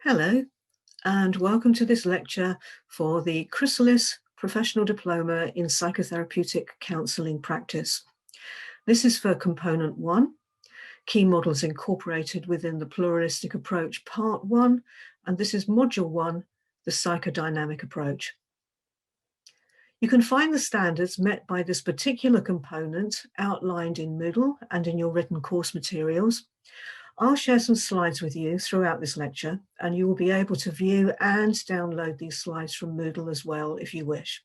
Hello, and welcome to this lecture for the Chrysalis Professional Diploma in Psychotherapeutic Counselling Practice. This is for Component 1, Key Models Incorporated within the Pluralistic Approach Part 1, and this is Module 1, the Psychodynamic Approach. You can find the standards met by this particular component outlined in Moodle and in your written course materials. I'll share some slides with you throughout this lecture, and you will be able to view and download these slides from Moodle as well if you wish.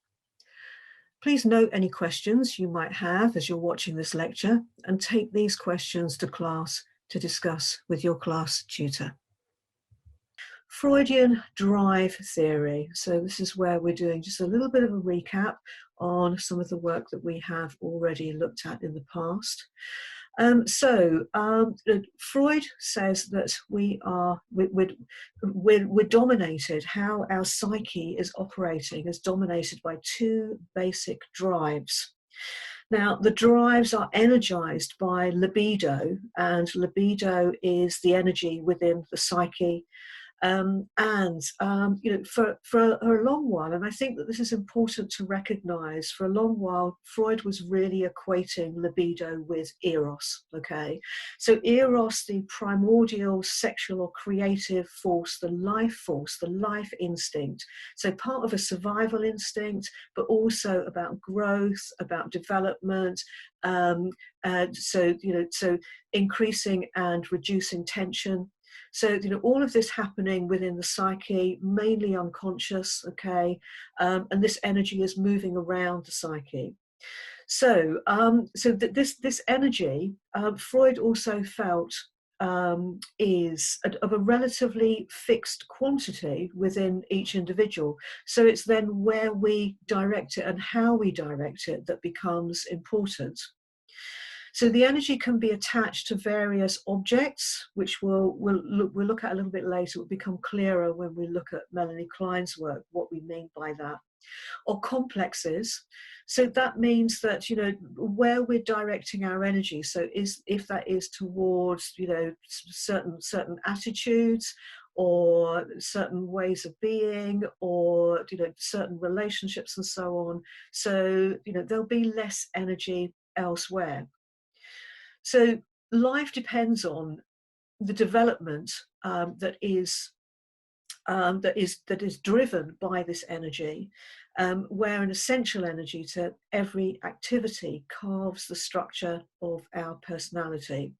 Please note any questions you might have as you're watching this lecture and take these questions to class to discuss with your class tutor. Freudian drive theory. So this is where we're doing just a little bit of a recap on some of the work that we have already looked at in the past. Freud says that we're dominated, how our psyche is operating is dominated by two basic drives. Now, the drives are energized by libido, and libido is the energy within the psyche. For a long while, and I think that this is important to recognize, for a long while, Freud was really equating libido with eros, okay? So eros, the primordial sexual or creative force, the life instinct. So part of a survival instinct, but also about growth, about development, so increasing and reducing tension. So, all of this happening within the psyche, mainly unconscious, okay, and this energy is moving around the psyche. This energy, Freud also felt is of a relatively fixed quantity within each individual. So it's then where we direct it and how we direct it that becomes important. So the energy can be attached to various objects, which we'll look at a little bit later. It will become clearer when we look at Melanie Klein's work, what we mean by that. Or complexes. So that means that, where we're directing our energy. So if that is towards, certain attitudes, or certain ways of being, or, certain relationships and so on. So, there'll be less energy elsewhere. So life depends on the development that is driven by this energy, where an essential energy to every activity carves the structure of our personality.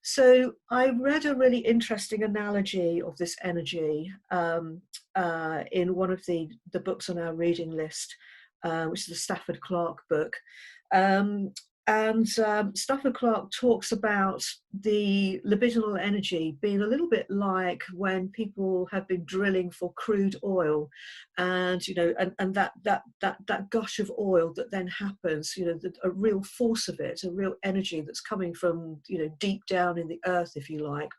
So I read a really interesting analogy of this energy in one of the books on our reading list, which is the Stafford Clark book. Stafford Clark talks about the libidinal energy being a little bit like when people have been drilling for crude oil, and that gush of oil that then happens, a real force of it, a real energy that's coming from deep down in the earth, if you like.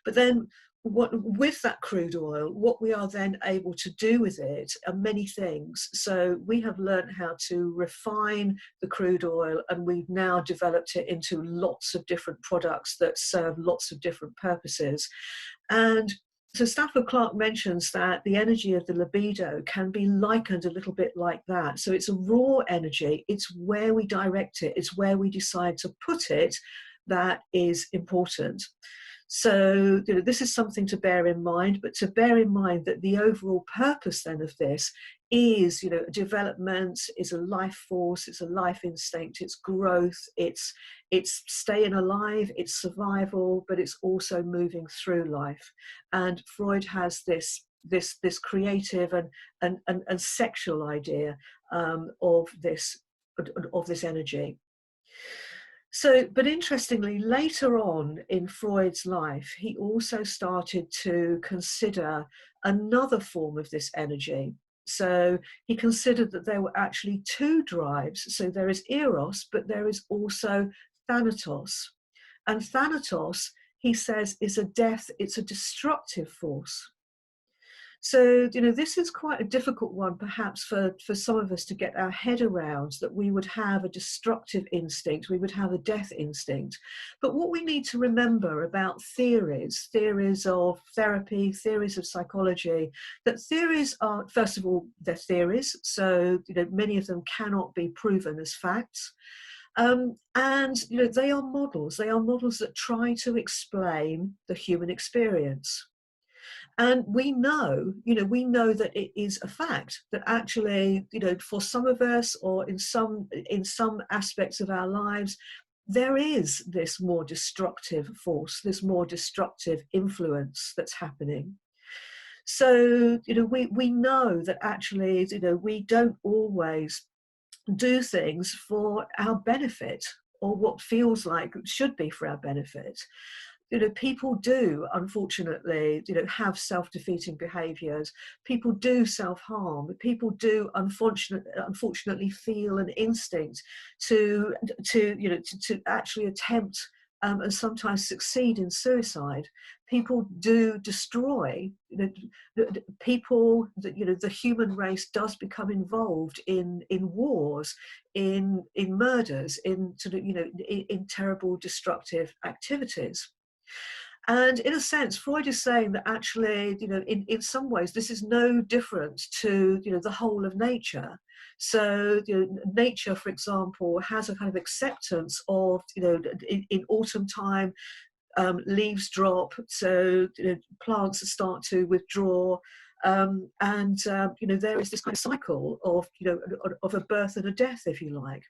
But then with that crude oil, what we are then able to do with it are many things. So we have learned how to refine the crude oil, and we've now developed it into lots of different products that serve lots of different purposes. And so Stafford Clark mentions that the energy of the libido can be likened a little bit like that. So it's a raw energy. It's where we direct it. It's where we decide to put it that is important. So this is something to bear in mind, but to bear in mind that the overall purpose then of this is, development, is a life force, it's a life instinct, it's growth, it's staying alive, it's survival, but it's also moving through life. And Freud has this creative and sexual idea of this energy. So, but interestingly, later on in Freud's life, he also started to consider another form of this energy. So he considered that there were actually two drives. So there is eros, but there is also thanatos. And thanatos, he says, is a destructive force. So, this is quite a difficult one, perhaps, for some of us to get our head around, that we would have a destructive instinct, we would have a death instinct. But what we need to remember about theories of therapy, theories of psychology, that theories are, first of all, they're theories. So, many of them cannot be proven as facts. And they are models. They are models that try to explain the human experience. And we know that it is a fact that actually, for some of us, or in some aspects of our lives, there is this more destructive force, this more destructive influence that's happening. So, we know that actually, we don't always do things for our benefit, or what feels like it should be for our benefit. People do, unfortunately, have self-defeating behaviours. People do self-harm. People do, unfortunately, feel an instinct to actually attempt and sometimes succeed in suicide. People do destroy. People, the human race does become involved in wars, in murders, in in terrible destructive activities. And in a sense, Freud is saying that actually, in some ways, this is no different to, the whole of nature. So, nature, for example, has a kind of acceptance of, in autumn time, leaves drop, so plants start to withdraw. There is this kind of cycle of, of a birth and a death, if you like.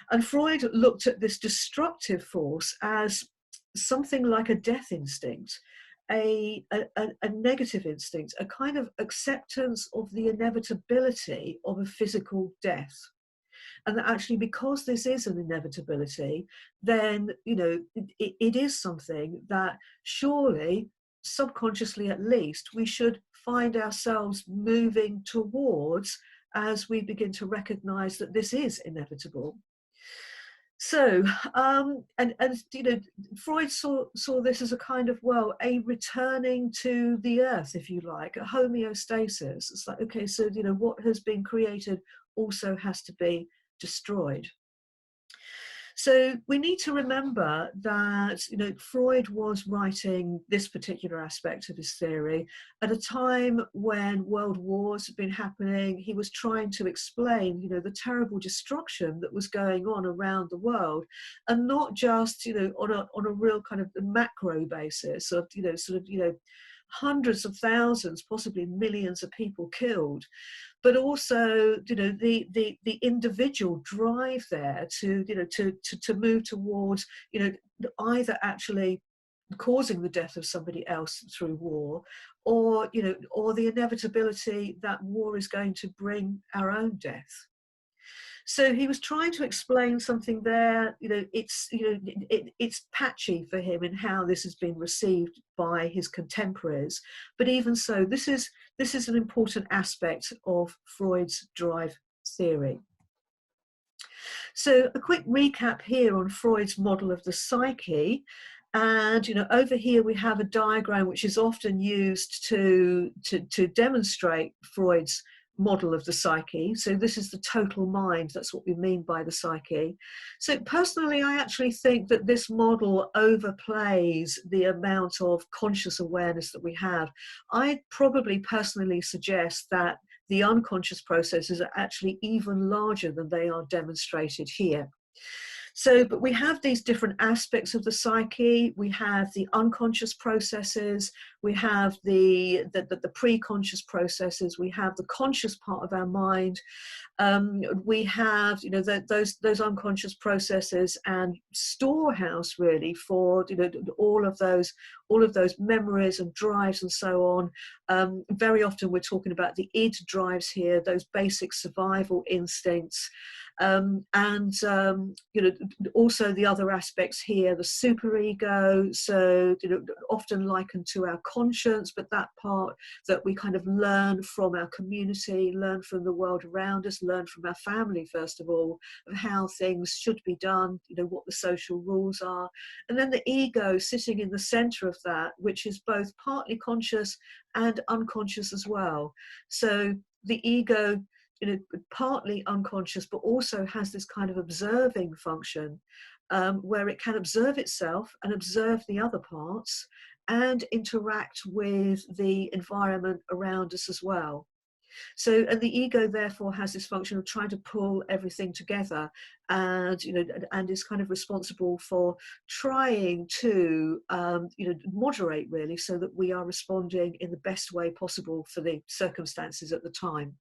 And Freud looked at this destructive force as something like a death instinct, a negative instinct, a kind of acceptance of the inevitability of a physical death. And that actually, because this is an inevitability, then, it is something that surely, subconsciously at least, we should find ourselves moving towards as we begin to recognize that this is inevitable. So, Freud saw this as a kind of, a returning to the earth, if you like, a homeostasis. It's like, okay, so, what has been created also has to be destroyed. So we need to remember that, Freud was writing this particular aspect of his theory at a time when world wars had been happening. He was trying to explain, the terrible destruction that was going on around the world, and not just, on a real kind of macro basis of, hundreds of thousands, possibly millions of people killed, but also, the individual drive there to move towards, either actually causing the death of somebody else through war, or or the inevitability that war is going to bring our own death. So he was trying to explain something there. It's patchy for him in how this has been received by his contemporaries. But even so, this is an important aspect of Freud's drive theory. So a quick recap here on Freud's model of the psyche. And over here we have a diagram which is often used to demonstrate Freud's model of the psyche. So this is the total mind. That's what we mean by the psyche. So personally, I actually think that this model overplays the amount of conscious awareness that we have. I'd probably personally suggest that the unconscious processes are actually even larger than they are demonstrated here. So, but we have these different aspects of the psyche. We have the unconscious processes. We have the pre-conscious processes. We have the conscious part of our mind. We have, those unconscious processes and storehouse really for, all of those memories and drives and so on. Very often we're talking about the id drives here, those basic survival instincts. You know, also the other aspects here, the superego, so, you know, often likened to our conscience, but that part that we kind of learn from our community, learn from the world around us, learn from our family, first of all, of how things should be done, you know, what the social rules are. And then the ego sitting in the center of that, which is both partly conscious and unconscious as well. So the ego, you know, partly unconscious, but also has this kind of observing function, where it can observe itself and observe the other parts and interact with the environment around us as well. So, and the ego therefore has this function of trying to pull everything together, and, you know, and is kind of responsible for trying to, you know, moderate really, so that we are responding in the best way possible for the circumstances at the time.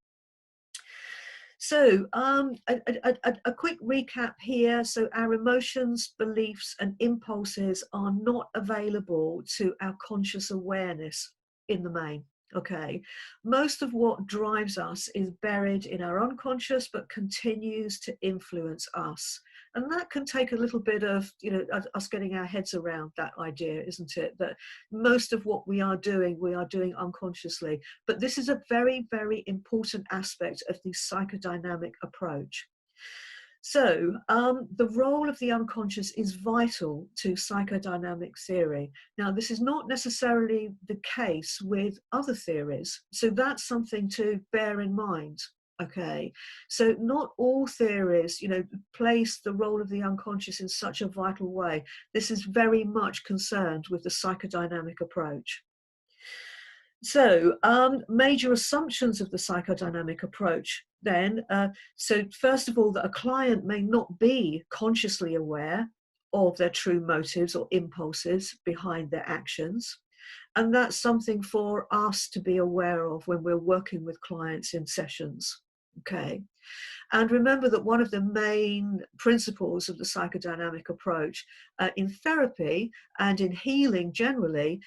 So, a quick recap here. So our emotions, beliefs and impulses are not available to our conscious awareness in the main. Okay, most of what drives us is buried in our unconscious, but continues to influence us. And that can take a little bit of, you know, us getting our heads around that idea, isn't it? That most of what we are doing unconsciously. But this is a very, very important aspect of the psychodynamic approach. So the role of the unconscious is vital to psychodynamic theory. Now, this is not necessarily the case with other theories. So that's something to bear in mind. Okay, so not all theories, you know, place the role of the unconscious in such a vital way. This is very much concerned with the psychodynamic approach. So, major assumptions of the psychodynamic approach then. So first of all, that a client may not be consciously aware of their true motives or impulses behind their actions. And that's something for us to be aware of when we're working with clients in sessions. Okay. And remember that one of the main principles of the psychodynamic approach in therapy and in healing generally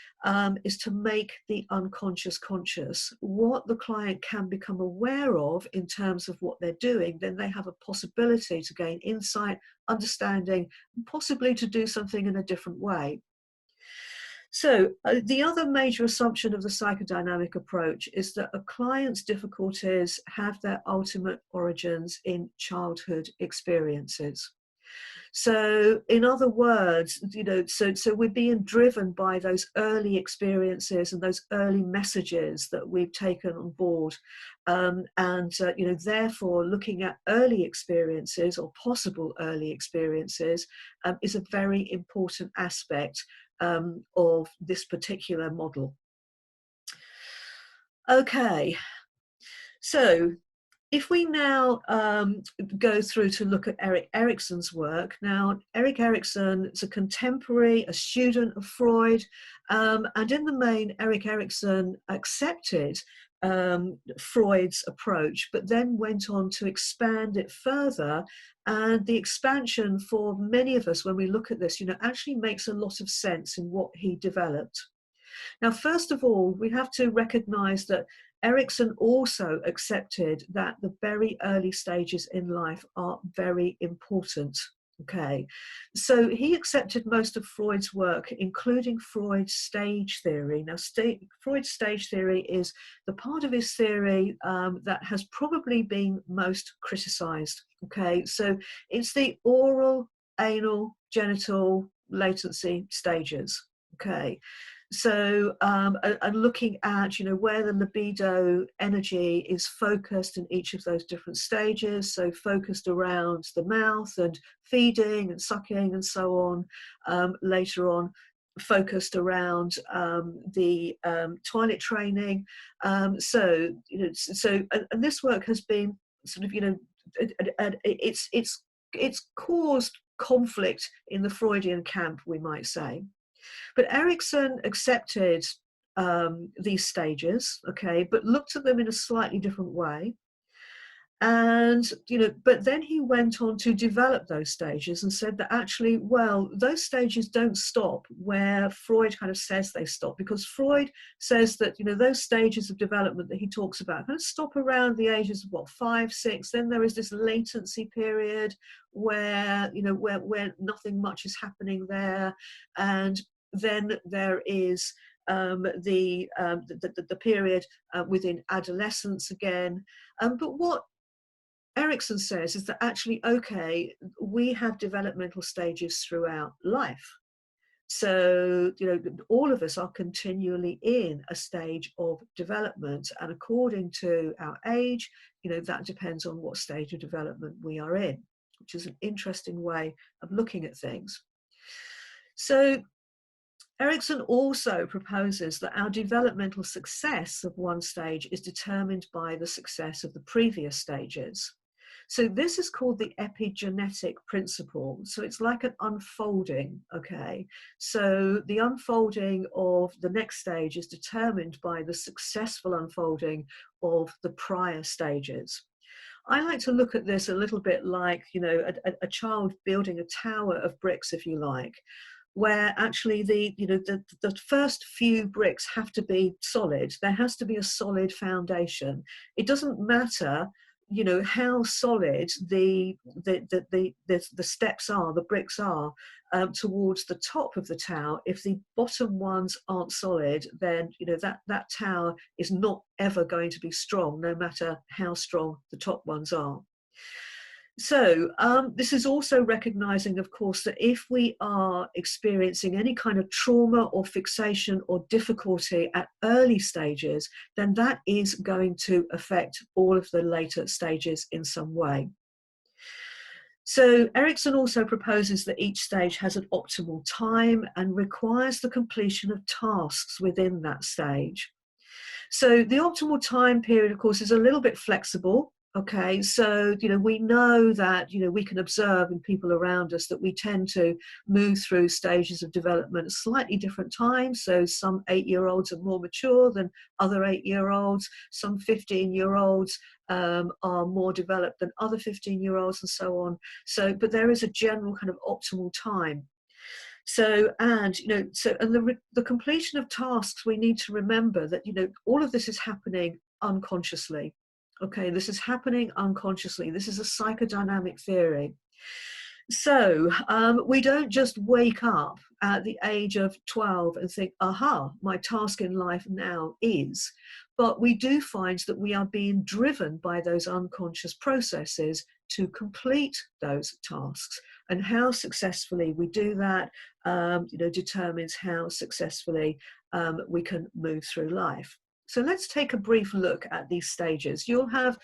is to make the unconscious conscious. What the client can become aware of in terms of what they're doing, then they have a possibility to gain insight, understanding, and possibly to do something in a different way. So the other major assumption of the psychodynamic approach is that a client's difficulties have their ultimate origins in childhood experiences. So in other words, you know, so we're being driven by those early experiences and those early messages that we've taken on board. You know, therefore looking at early experiences or possible early experiences is a very important aspect of this particular model. Okay, so if we now go through to look at Erik Erikson's work, now Erik Erikson is a contemporary, a student of Freud, and in the main, Erik Erikson accepted Freud's approach, but then went on to expand it further. And the expansion for many of us, when we look at this, you know, actually makes a lot of sense in what he developed. Now, first of all, we have to recognize that Erikson also accepted that the very early stages in life are very important. Okay, so he accepted most of Freud's work, including Freud's stage theory. Now, Freud's stage theory is the part of his theory that has probably been most criticized. Okay, so it's the oral, anal, genital latency stages. Okay, so and looking at, you know, where the libido energy is focused in each of those different stages, so focused around the mouth and feeding and sucking and so on, later on focused around the toilet training, so, you know, so and this work has been sort of, you know, it's caused conflict in the Freudian camp, we might say. But Erikson accepted these stages, okay, but looked at them in a slightly different way. And, but then he went on to develop those stages and said that actually, well, those stages don't stop where Freud kind of says they stop, because Freud says that, those stages of development that he talks about kind of stop around the ages of 5, 6. Then there is this latency period where, where nothing much is happening there. And then there is the period within adolescence again. But what Erikson says is that actually, okay, we have developmental stages throughout life. So, all of us are continually in a stage of development, and according to our age, that depends on what stage of development we are in, which is an interesting way of looking at things. So, Erikson also proposes that our developmental success of one stage is determined by the success of the previous stages. So this is called the epigenetic principle. So it's like an unfolding, okay? So the unfolding of the next stage is determined by the successful unfolding of the prior stages. I like to look at this a little bit like, a child building a tower of bricks, if you like, where actually the first few bricks have to be solid. There has to be a solid foundation. It doesn't matter how solid the steps are, the bricks are towards the top of the tower. If the bottom ones aren't solid, then that tower is not ever going to be strong, no matter how strong the top ones are. So this is also recognizing, of course, that if we are experiencing any kind of trauma or fixation or difficulty at early stages, then that is going to affect all of the later stages in some way. So Erikson also proposes that each stage has an optimal time and requires the completion of tasks within that stage. So the optimal time period, of course, is a little bit flexible. Okay, so, we know that, we can observe in people around us that we tend to move through stages of development at slightly different times. So some 8-year-olds are more mature than other 8-year-olds. Some 15-year-olds are more developed than other 15-year-olds, and so on. So, but there is a general kind of optimal time. So, and, the completion of tasks, we need to remember that, all of this is happening unconsciously. Okay, this is happening unconsciously. This is a psychodynamic theory. So we don't just wake up at the age of 12 and think, aha, my task in life now is. But we do find that we are being driven by those unconscious processes to complete those tasks. And how successfully we do that, determines how successfully we can move through life. So let's take a brief look at these stages. You'll have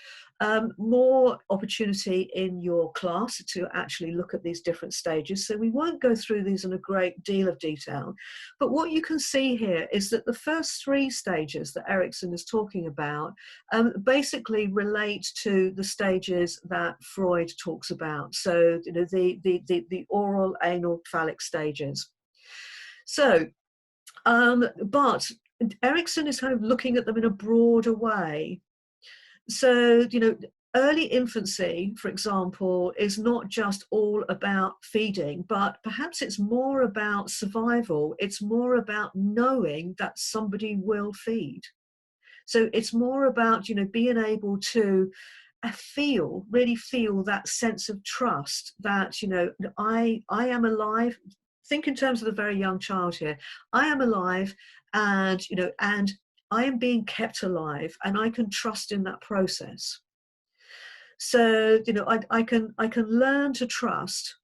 more opportunity in your class to actually look at these different stages. So we won't go through these in a great deal of detail. But what you can see here is that the first 3 stages that Erikson is talking about basically relate to the stages that Freud talks about. So, the oral, anal, phallic stages. So, but Erikson is kind of looking at them in a broader way. So, early infancy, for example, is not just all about feeding, but perhaps it's more about survival. It's more about knowing that somebody will feed. So it's more about, being able to really feel that sense of trust that, I am alive. Think in terms of the very young child here. I am alive, and and I am being kept alive, and I can trust in that process. So I can learn to trust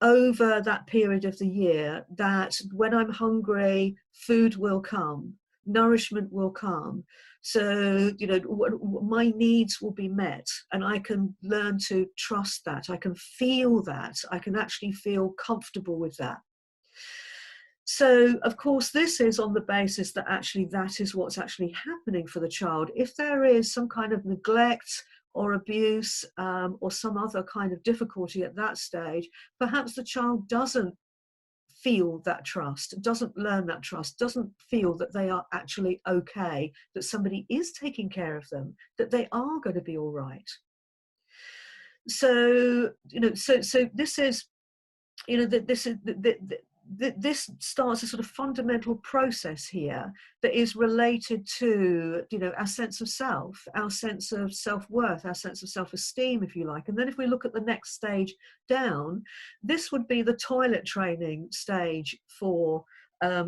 over that period of the year that when I'm hungry, food will come, nourishment will come. So my needs will be met, and I can learn to trust that. I can feel that. I can actually feel comfortable with that. So, of course, this is on the basis that actually that is what's actually happening for the child. If there is some kind of neglect or abuse or some other kind of difficulty at that stage, perhaps the child doesn't feel that trust, doesn't learn that trust, doesn't feel that they are actually okay, that somebody is taking care of them, that they are going to be all right. So, so this is, this starts a sort of fundamental process here that is related to, our sense of self, our sense of self-worth, our sense of self-esteem, if you like. And then if we look at the next stage down, this would be the toilet training stage for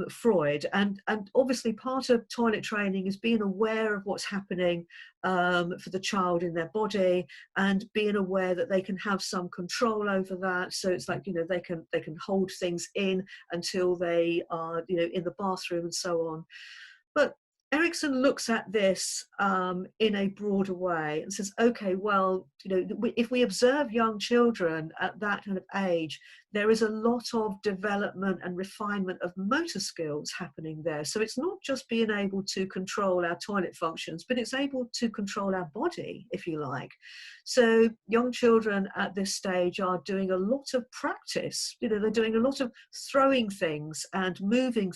Freud, and obviously part of toilet training is being aware of what's happening for the child in their body, and being aware that they can have some control over that. So it's like, they can hold things in until they are, in the bathroom and so on. But Erikson looks at this in a broader way and says, okay, well, if we observe young children at that kind of age, there is a lot of development and refinement of motor skills happening there. So it's not just being able to control our toilet functions, but it's able to control our body, if you like. So young children at this stage are doing a lot of practice. They're doing a lot of throwing things and moving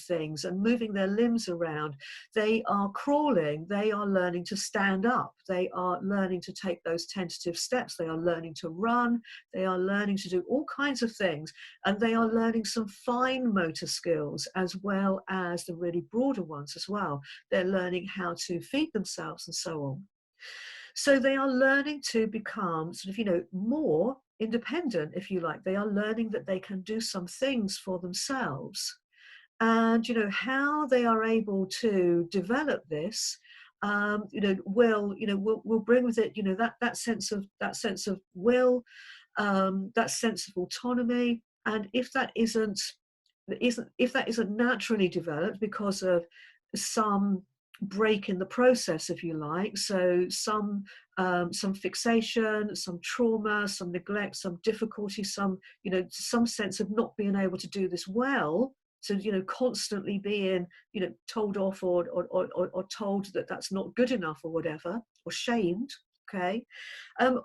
their limbs around. They are crawling, they are learning to stand up, they are learning to take those tentative steps, they are learning to run, they are learning to do all kinds of things, and they are learning some fine motor skills as well as the really broader ones as well. They're learning how to feed themselves and so on. So they are learning to become sort of, more independent, if you like. They are learning that they can do some things for themselves. And how they are able to develop this, will bring with it, that sense of will, that sense of autonomy. And if that isn't naturally developed because of some break in the process, if you like, so some fixation, some trauma, some neglect, some difficulty, some sense of not being able to do this well. So, constantly being, told off or told that that's not good enough or whatever, or shamed, okay?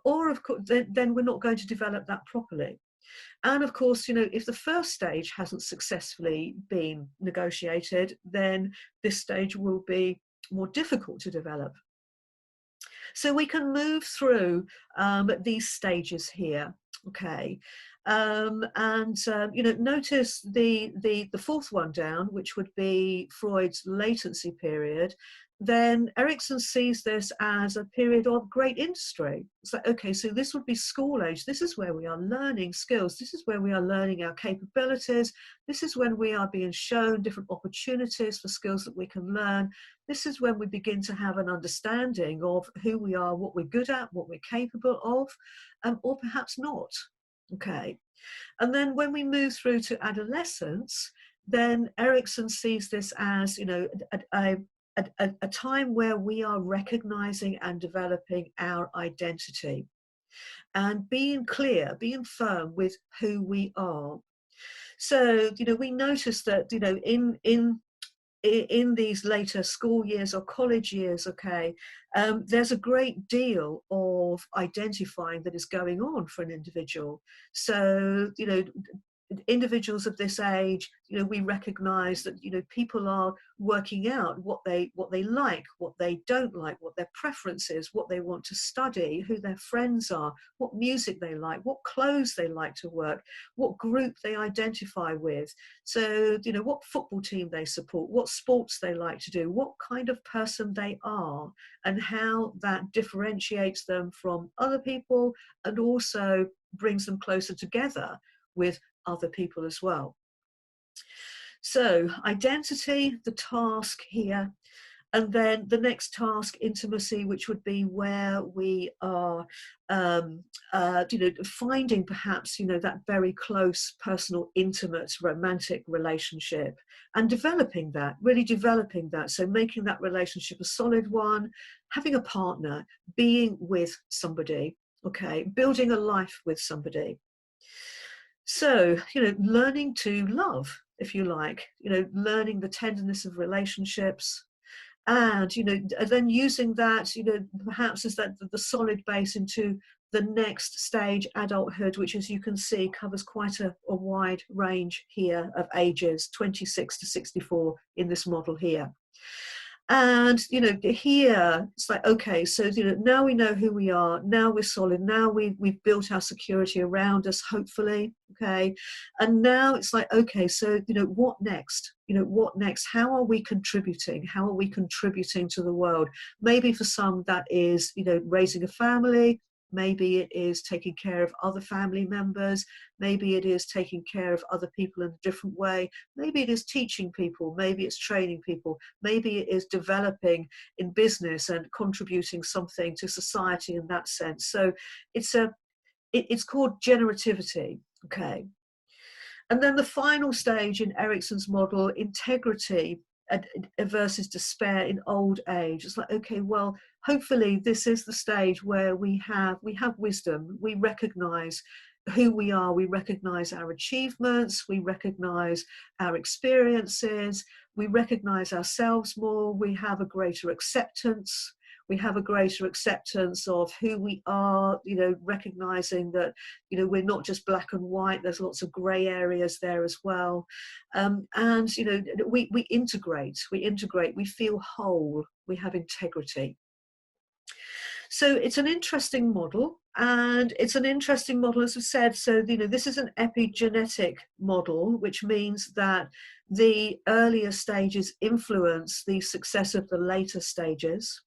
Or, of course, then we're not going to develop that properly. And, of course, if the first stage hasn't successfully been negotiated, then this stage will be more difficult to develop. So we can move through these stages here, okay? Notice the fourth one down, which would be Freud's latency period. Then Erikson sees this as a period of great industry. It's like, okay, so this would be school age. This is where we are learning skills. This is where we are learning our capabilities. This is when we are being shown different opportunities for skills that we can learn. This is when we begin to have an understanding of who we are, what we're good at, what we're capable of, or perhaps not. Okay. And then when we move through to adolescence, then Erikson sees this as, a time where we are recognizing and developing our identity and being clear, being firm with who we are. So, we notice that, in these later school years or college years, okay, there's a great deal of identifying that is going on for an individual. So, individuals of this age, we recognize that, people are working out what they like, what they don't like, what their preference is, what they want to study, who their friends are, what music they like, what clothes they like to work, what group they identify with. So, what football team they support, what sports they like to do, what kind of person they are, and how that differentiates them from other people and also brings them closer together with other people as well. So identity, the task here, and then the next task, intimacy, which would be where we are, finding perhaps, that very close, personal, intimate, romantic relationship and developing that, really developing that. So making that relationship a solid one, having a partner, being with somebody, okay, building a life with somebody. So, learning to love, if you like, learning the tenderness of relationships, and, then using that, perhaps as the solid base into the next stage, adulthood, which, as you can see, covers quite a wide range here of ages, 26 to 64 in this model here. And here it's like, okay, so now we know who we are, now we're solid, now we've built our security around us, hopefully, okay. And now it's like, okay, so what next? What next? How are we contributing? How are we contributing to the world? Maybe for some that is raising a family. Maybe it is taking care of other family members. Maybe it is taking care of other people in a different way. Maybe it is teaching people. Maybe it's training people. Maybe it is developing in business and contributing something to society in that sense. So it's called generativity, okay? And then the final stage in Erikson's model, integrity versus despair in old age. It's like, okay, well, hopefully this is the stage where we have wisdom. We recognize who we are. We recognize our achievements. We recognize our experiences. We recognize ourselves more. We have a greater acceptance. We have a greater acceptance of who we are, recognizing that, we're not just black and white, there's lots of gray areas there as well. And, we integrate, we feel whole, we have integrity. So it's an interesting model, and it's an interesting model, as I said. So, this is an epigenetic model, which means that the earlier stages influence the success of the later stages.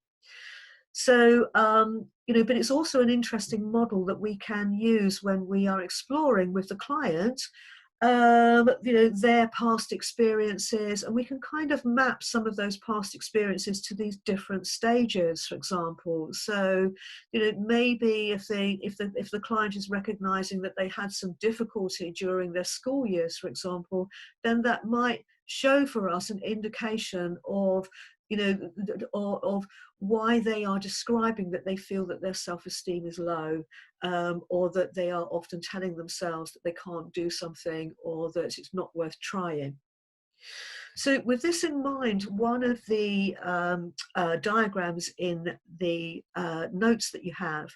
So, but it's also an interesting model that we can use when we are exploring with the client, their past experiences, and we can kind of map some of those past experiences to these different stages, for example. So, maybe if the client is recognizing that they had some difficulty during their school years, for example, then that might show for us an indication of of why they are describing that they feel that their self-esteem is low, or that they are often telling themselves that they can't do something, or that it's not worth trying. So with this in mind, one of the diagrams in the notes that you have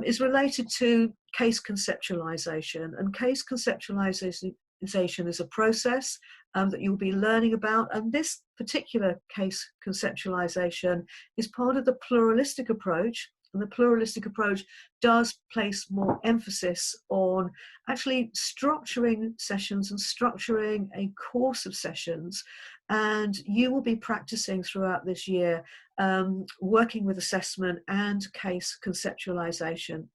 is related to case conceptualization. And case conceptualization is a process that you'll be learning about, and this particular case conceptualization is part of the pluralistic approach. And the pluralistic approach does place more emphasis on actually structuring sessions and structuring a course of sessions. And you will be practicing throughout this year, working with assessment and case conceptualization.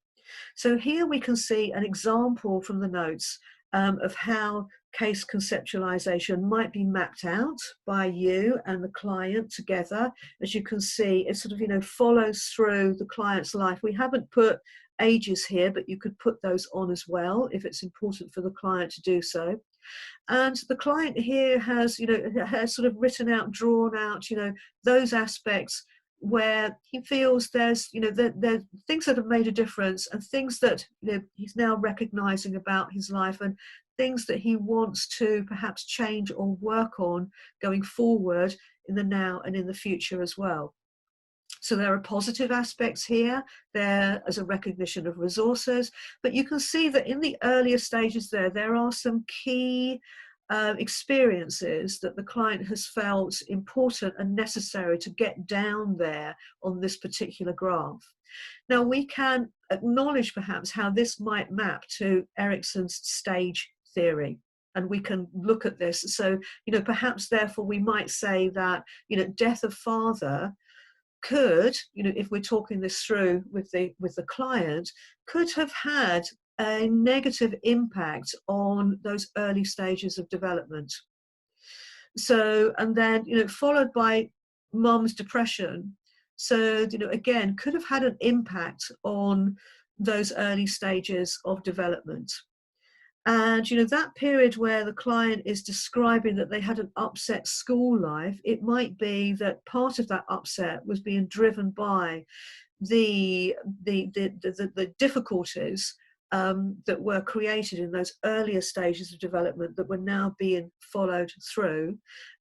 So here we can see an example from the notes of how case conceptualization might be mapped out by you and the client together. As you can see, it sort of, follows through the client's life. We haven't put ages here, but you could put those on as well if it's important for the client to do so. And the client here has, has sort of written out, drawn out, those aspects where he feels there's, there things that have made a difference, and things that, he's now recognizing about his life, and things that he wants to perhaps change or work on going forward in the now and in the future as well. So there are positive aspects here, there as a recognition of resources, but you can see that in the earlier stages there are some key experiences that the client has felt important and necessary to get down there on this particular graph. Now we can acknowledge perhaps how this might map to Erikson's stage theory. And we can look at this. So, perhaps therefore we might say that, death of father could, if we're talking this through with the client, could have had a negative impact on those early stages of development. So, and then, followed by mum's depression. So, again, could have had an impact on those early stages of development. And, that period where the client is describing that they had an upset school life, it might be that part of that upset was being driven by the difficulties that were created in those earlier stages of development that were now being followed through.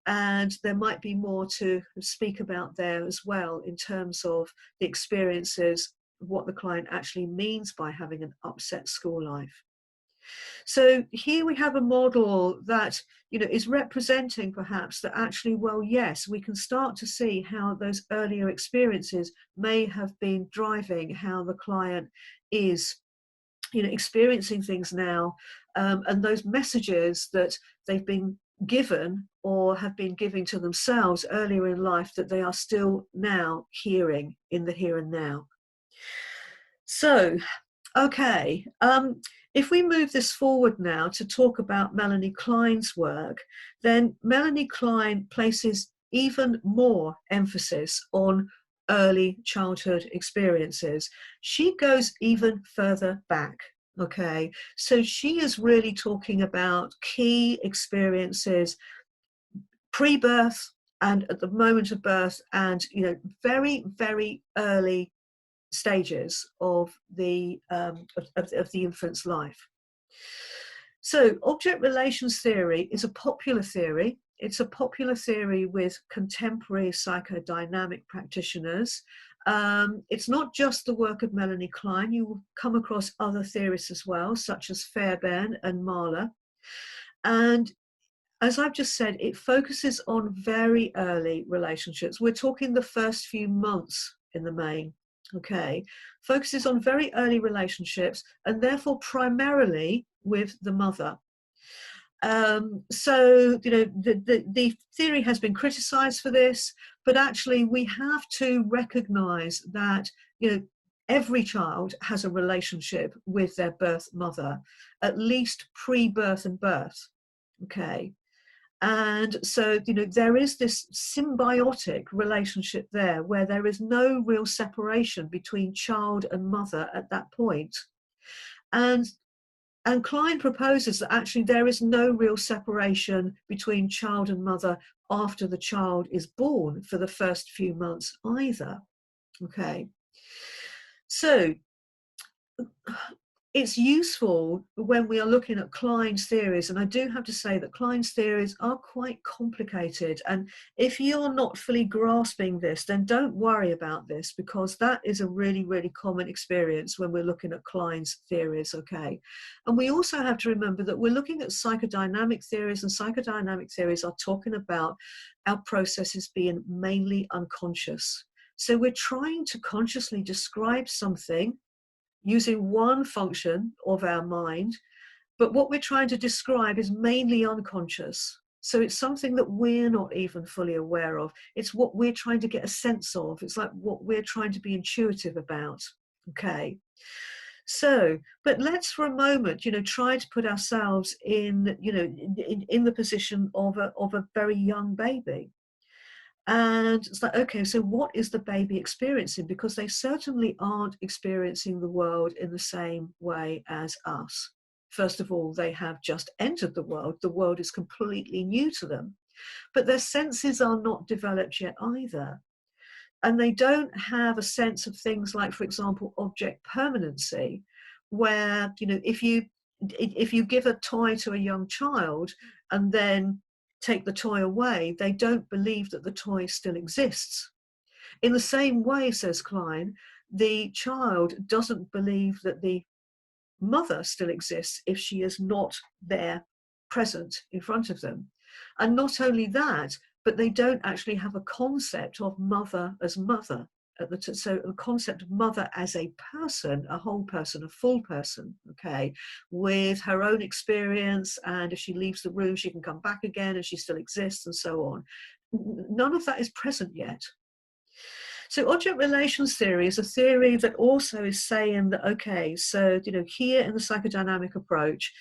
And there might be more to speak about there as well in terms of the experiences, what the client actually means by having an upset school life. So here we have a model that, you know, is representing perhaps that actually, well, yes, we can start to see how those earlier experiences may have been driving how the client is, you know, experiencing things now, and those messages that they've been given or have been giving to themselves earlier in life that they are still now hearing in the here and now. So, okay, if we move this forward now to talk about Melanie Klein's work, then Melanie Klein places even more emphasis on early childhood experiences. She goes even further back. Okay, so she is really talking about key experiences pre-birth and at the moment of birth, and, you know, very, very early stages of the infant's life. So object relations theory is a popular theory. It's a popular theory with contemporary psychodynamic practitioners. It's not just the work of Melanie Klein. You will come across other theorists as well, such as Fairbairn and Mahler. And as I've just said, it focuses on very early relationships. We're talking the first few months in the main, okay? Focuses on very early relationships and therefore primarily with the mother. So, you know, the theory has been criticized for this, but actually we have to recognize that, you know, every child has a relationship with their birth mother, at least pre-birth and birth, okay? And so, you know, there is this symbiotic relationship there where there is no real separation between child and mother at that point. And Klein proposes that actually there is no real separation between child and mother after the child is born for the first few months either. Okay. So it's useful when we are looking at Klein's theories, and I do have to say that Klein's theories are quite complicated, and if you're not fully grasping this, then don't worry about this, because that is a really, really common experience when we're looking at Klein's theories, okay? And we also have to remember that we're looking at psychodynamic theories, and psychodynamic theories are talking about our processes being mainly unconscious. So we're trying to consciously describe something using one function of our mind, but what we're trying to describe is mainly unconscious. So it's something that we're not even fully aware of. It's what we're trying to get a sense of. It's like what we're trying to be intuitive about, okay? So, but let's for a moment, you know, try to put ourselves in, you know, in the position of a very young baby. And it's like, okay, so what is the baby experiencing? Because they certainly aren't experiencing the world in the same way as us. First of all, they have just entered the world. The world is completely new to them. But their senses are not developed yet either. And they don't have a sense of things like, for example, object permanency, where, you know, if you give a toy to a young child and then take the toy away, they don't believe that the toy still exists. In the same way, says Klein, the child doesn't believe that the mother still exists if she is not there, present in front of them. And not only that, but they don't actually have a concept of mother as mother. So the concept of mother as a person, a whole person, a full person, okay, with her own experience, and if she leaves the room, she can come back again and she still exists and so on. None of that is present yet. So object relations theory is a theory that also is saying that, okay, so, you know, here in the psychodynamic approach,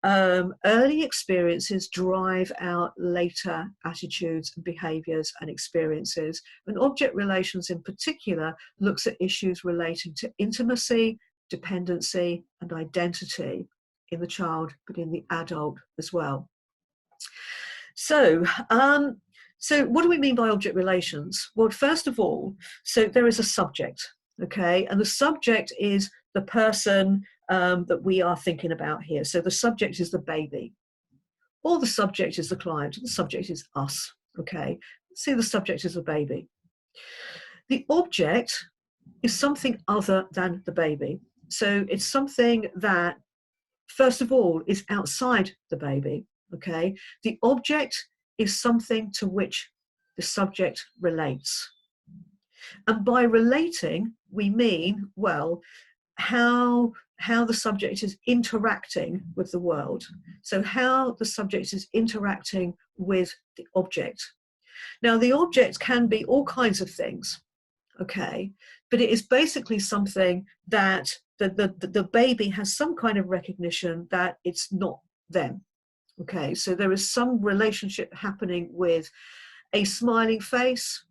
early experiences drive our later attitudes and behaviors and experiences. And object relations in particular looks at issues relating to intimacy, dependency, and identity in the child, but in the adult as well. So, so what do we mean by object relations? Well, first of all, so there is a subject, okay? And the subject is the person that we are thinking about here. So the subject is the baby, or the subject is the client, the subject is us, okay? See, the subject is the baby. The object is something other than the baby. So it's something that first of all, is outside the baby, okay? The object is something to which the subject relates. And by relating, we mean, well, how the subject is interacting with the world. So how the subject is interacting with the object. Now, the object can be all kinds of things, okay? But it is basically something that the baby has some kind of recognition that it's not them, okay? So there is some relationship happening with a smiling face,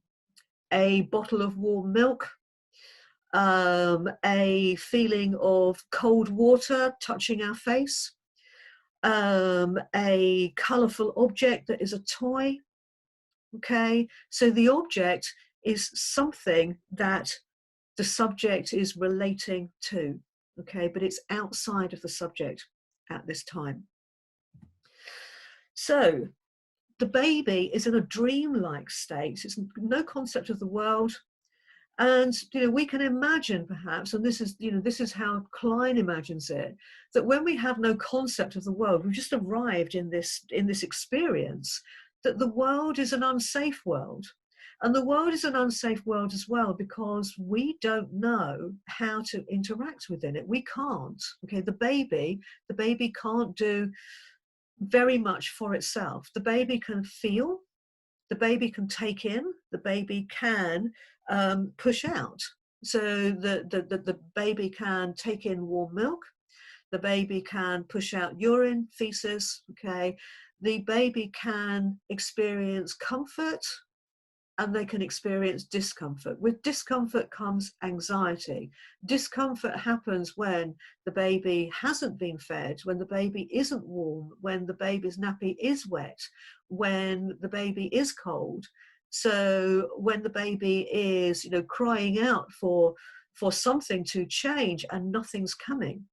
a bottle of warm milk, a feeling of cold water touching our face, a colourful object that is a toy, okay? So the object is something that the subject is relating to, okay? But it's outside of the subject at this time. So the baby is in a dreamlike state. It's no concept of the world. And we can imagine, perhaps, and this is how Klein imagines it, that when we have no concept of the world, we've just arrived in this experience, that the world is an unsafe world. And the world is an unsafe world as well because we don't know how to interact within it. We can't. Okay, the baby can't do very much for itself. The baby can feel, the baby can take in, the baby can push out. So the baby can take in warm milk, the baby can push out urine, feces, okay? The baby can experience comfort and they can experience discomfort. With discomfort comes anxiety. Discomfort happens when the baby hasn't been fed, when the baby isn't warm, when the baby's nappy is wet, when the baby is cold. So when the baby is, crying out for something to change and nothing's coming.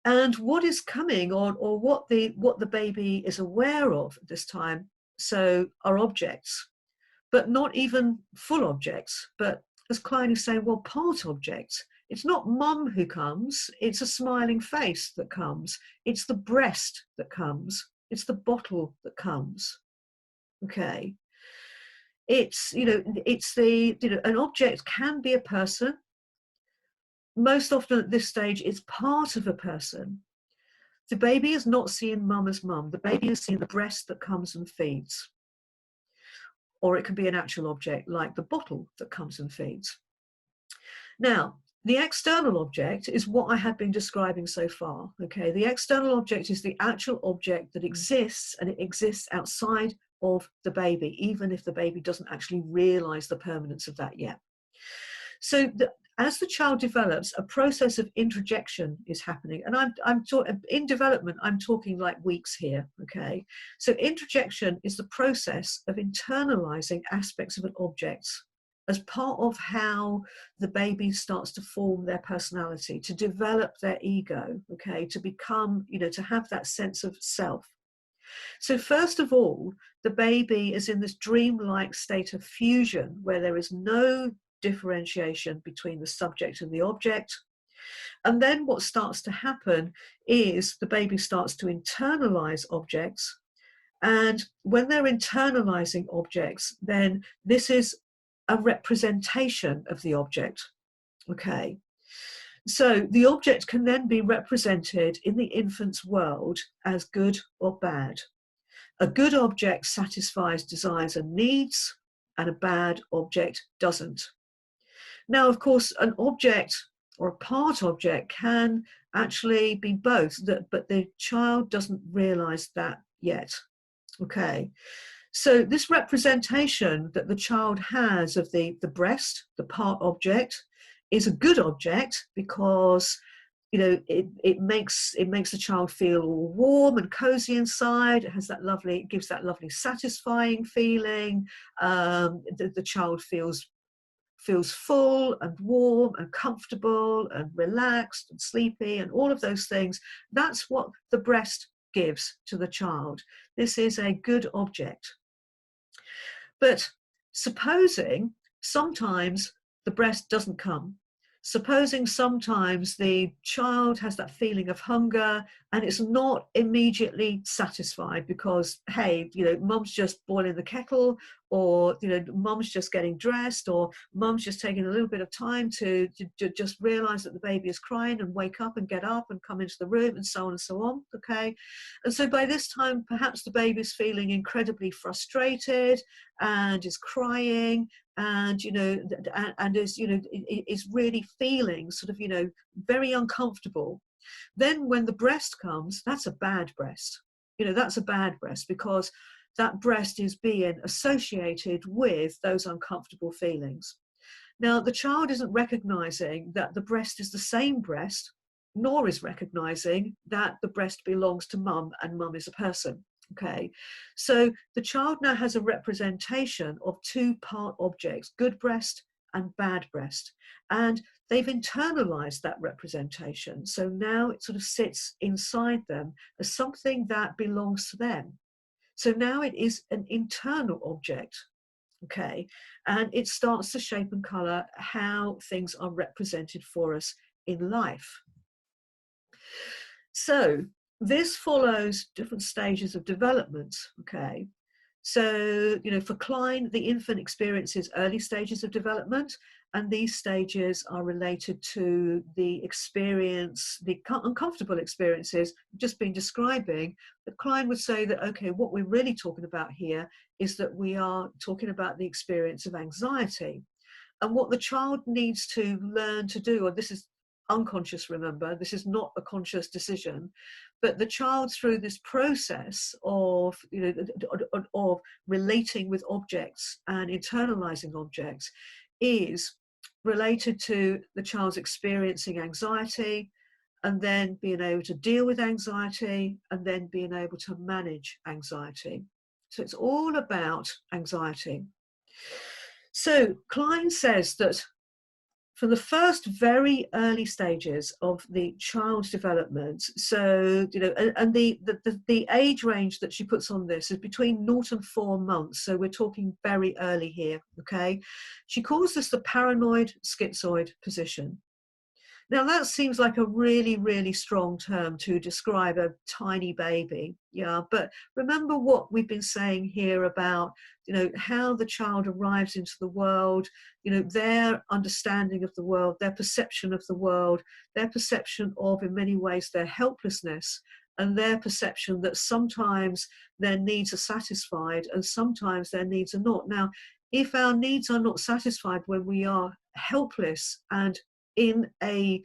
And what is coming, or what the baby is aware of at this time, so are objects, but not even full objects, but as Klein is saying, well, part objects. It's not mum who comes, it's a smiling face that comes, it's the breast that comes, it's the bottle that comes, okay? It's, it's the, an object can be a person. Most often at this stage, it's part of a person. The baby is not seeing mum as mum. The baby is seeing the breast that comes and feeds. Or it can be an actual object like the bottle that comes and feeds. Now, the external object is what I have been describing so far. Okay, the external object is the actual object that exists, and it exists outside of the baby, even if the baby doesn't actually realize the permanence of that yet. So as the child develops, a process of introjection is happening. And I'm in development, I'm talking like weeks here, okay? So introjection is the process of internalizing aspects of an object as part of how the baby starts to form their personality, to develop their ego, okay? To become, to have that sense of self. So first of all, the baby is in this dreamlike state of fusion where there is no differentiation between the subject and the object. And then what starts to happen is the baby starts to internalize objects. And when they're internalizing objects, then this is a representation of the object. Okay. So the object can then be represented in the infant's world as good or bad. A good object satisfies desires and needs, and a bad object doesn't. Now, of course, an object or a part object can actually be both, but the child doesn't realize that yet. Okay. So this representation that the child has of the breast, the part object, is a good object because it makes the child feel all warm and cozy inside. It has that lovely, it gives that lovely satisfying feeling. The child feels full and warm and comfortable and relaxed and sleepy and all of those things. That's what the breast gives to the child. This is a good object. But supposing sometimes the breast doesn't come, Supposing sometimes the child has that feeling of hunger and it's not immediately satisfied because, hey, you know, mum's just boiling the kettle, or, you know, mum's just getting dressed, or mum's just taking a little bit of time to just realize that the baby is crying and wake up and get up and come into the room, and so on and so on. Okay. And so by this time, perhaps the baby's feeling incredibly frustrated and is crying, and, you know, and is, you know, is really feeling sort of, you know, very uncomfortable. Then when the breast comes, that's a bad breast. You know, that's a bad breast, because that breast is being associated with those uncomfortable feelings. Now, the child isn't recognizing that the breast is the same breast, nor is recognizing that the breast belongs to mum and mum is a person. Okay, so the child now has a representation of two part objects, good breast and bad breast, and they've internalized that representation. So now it sort of sits inside them as something that belongs to them. So now it is an internal object. Okay, and it starts to shape and color how things are represented for us in life. So this follows different stages of development. Okay, so, you know, for Klein, the infant experiences early stages of development, and these stages are related to the experience, the uncomfortable experiences I've just been describing. But Klein would say that, okay, what we're really talking about here is that we are talking about the experience of anxiety. And what the child needs to learn to do, or this is unconscious, remember, this is not a conscious decision, but the child, through this process of, you know, of relating with objects and internalizing objects, is related to the child's experiencing anxiety, and then being able to deal with anxiety, and then being able to manage anxiety. So it's all about anxiety. So Klein says that for the first very early stages of the child's development, so, you know, and the age range that she puts on this is between 0 and 4 months, so we're talking very early here. Okay, she calls this the paranoid schizoid position. Now that seems like a really, really strong term to describe a tiny baby, yeah, but remember what we've been saying here about, you know, how the child arrives into the world, you know, their understanding of the world, their perception of the world, their perception of, in many ways, their helplessness, and their perception that sometimes their needs are satisfied and sometimes their needs are not. Now, if our needs are not satisfied when we are helpless and in a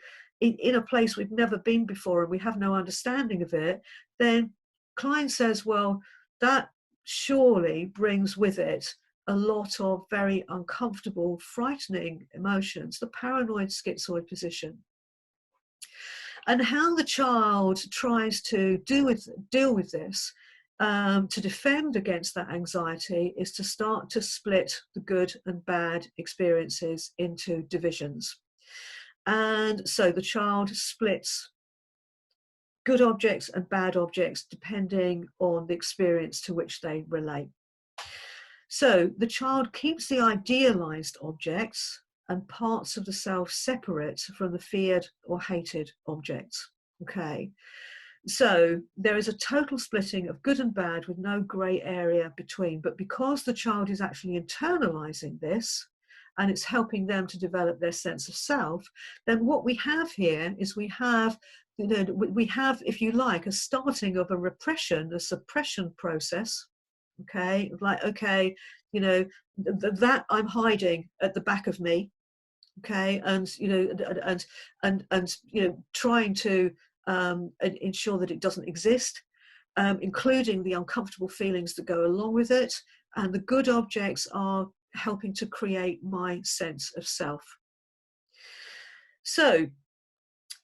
place we've never been before and we have no understanding of it, then Klein says, well, that surely brings with it a lot of very uncomfortable, frightening emotions, the paranoid schizoid position. And how the child tries to deal with this, to defend against that anxiety, is to start to split the good and bad experiences into divisions. And so the child splits good objects and bad objects depending on the experience to which they relate. So the child keeps the idealized objects and parts of the self separate from the feared or hated objects. Okay, so there is a total splitting of good and bad with no grey area between. But because the child is actually internalizing this, and it's helping them to develop their sense of self, then what we have here is we have, you know, we have, if you like, a starting of a repression, a suppression process. Okay, like, okay, you know, that I'm hiding at the back of me. Okay, and, you know, and you know, trying to ensure that it doesn't exist, including the uncomfortable feelings that go along with it. And the good objects are helping to create my sense of self. So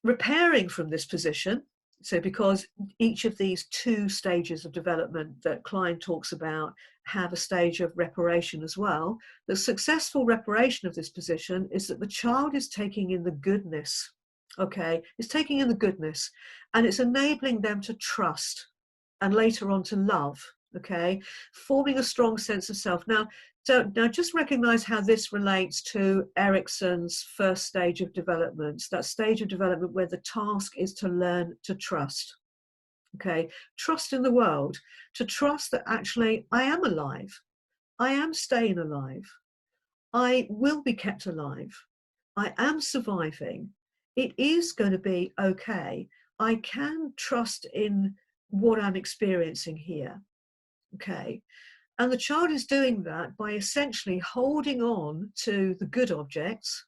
repairing from this position, so because each of these two stages of development that Klein talks about have a stage of reparation as well, the successful reparation of this position is that the child is taking in the goodness, okay, it's taking in the goodness, and it's enabling them to trust and later on to love okay, forming a strong sense of self. Now just recognize how this relates to Erikson's first stage of development, that stage of development where the task is to learn to trust. Okay, trust in the world, to trust that actually I am alive, I am staying alive, I will be kept alive, I am surviving, it is going to be okay, I can trust in what I'm experiencing here. Okay, and the child is doing that by essentially holding on to the good objects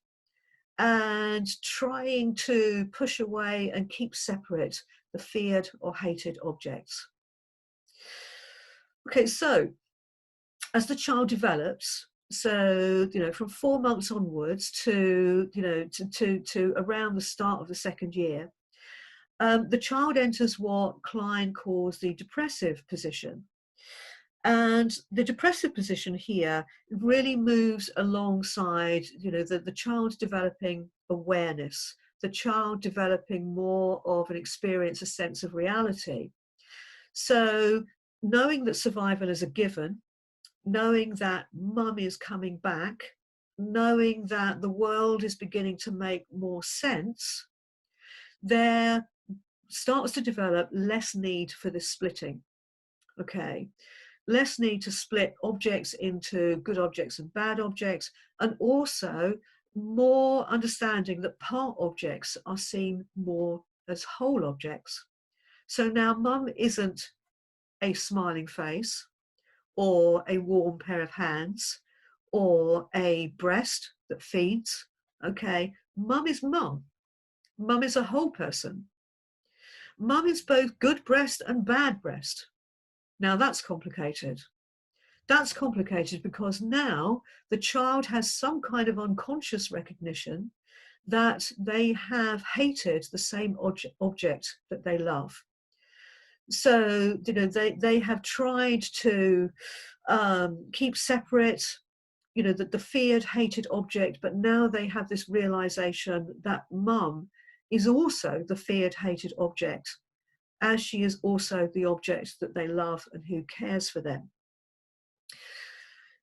and trying to push away and keep separate the feared or hated objects. Okay, so as the child develops, so from 4 months onwards to to around the start of the second year, the child enters what Klein calls the depressive position. And the depressive position here really moves alongside, the child developing awareness, the child developing more of an experience, a sense of reality. So knowing that survival is a given, knowing that mum is coming back, knowing that the world is beginning to make more sense, there starts to develop less need for this splitting. Okay, less need to split objects into good objects and bad objects, and also more understanding that part objects are seen more as whole objects. So now mum isn't a smiling face or a warm pair of hands or a breast that feeds. Okay, mum is mum. Mum is a whole person. Mum is both good breast and bad breast. Now that's complicated. That's complicated because now the child has some kind of unconscious recognition that they have hated the same object that they love. So, they have tried to keep separate, the feared, hated object, but now they have this realization that mum is also the feared, hated object, as she is also the object that they love and who cares for them.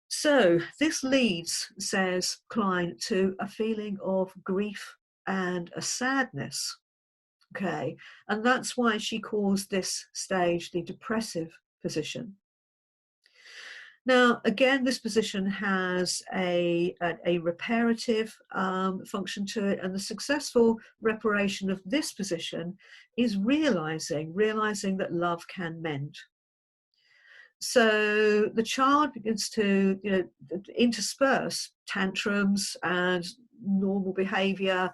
So this leads, says Klein, to a feeling of grief and a sadness. Okay, and that's why she calls this stage the depressive position. Now, again, this position has a reparative function to it, and the successful reparation of this position is realizing that love can mend. So the child begins to, intersperse tantrums and normal behavior